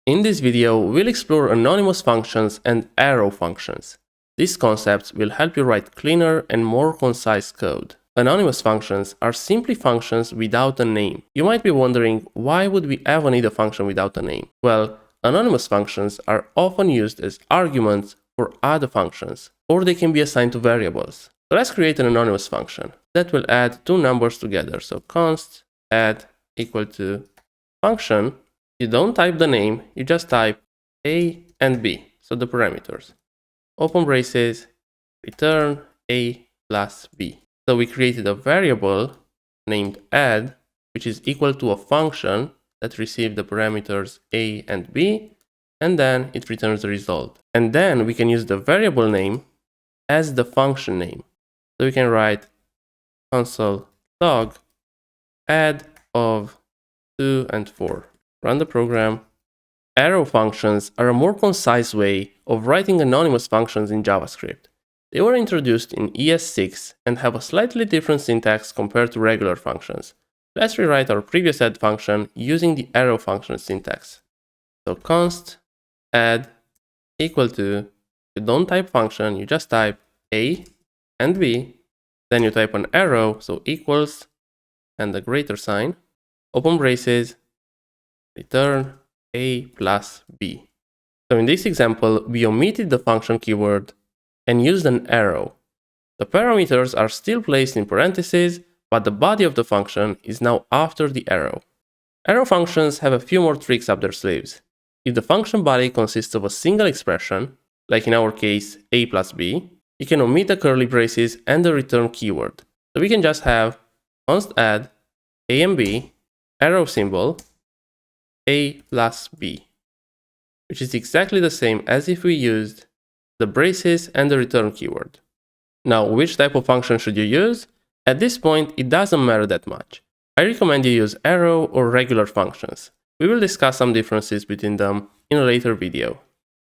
In this video, we'll explore anonymous functions and arrow functions. These concepts will help you write cleaner and more concise code. Anonymous functions are simply functions without a name. You might be wondering, why would we ever need a function without a name? Well, anonymous functions are often used as arguments for other functions, or they can be assigned to variables. So let's create an anonymous function that will add two numbers together. So const add equal to function. You don't type the name, you just type a and b, so the parameters. Open braces, return a plus b. So we created a variable named add, which is equal to a function that received the parameters a and b, and then it returns the result. And then we can use the variable name as the function name. So we can write console log add of 2 and 4. Run the program. Arrow functions are a more concise way of writing anonymous functions in JavaScript. They were introduced in ES6 and have a slightly different syntax compared to regular functions. Let's rewrite our previous add function using the arrow function syntax. So const add equal to, you don't type function, you just type a and b, then you type an arrow, so equals and the greater sign, open braces, return a plus b. So in this example, we omitted the function keyword and used an arrow. The parameters are still placed in parentheses, but the body of the function is now after the arrow. Arrow functions have a few more tricks up their sleeves. If the function body consists of a single expression, like in our case a plus b, you can omit the curly braces and the return keyword. So we can just have const add a and b, arrow symbol, a plus b, which is exactly the same as if we used the braces and the return keyword. Now, which type of function should you use? At this point, it doesn't matter that much. I recommend you use arrow or regular functions. We will discuss some differences between them in a later video.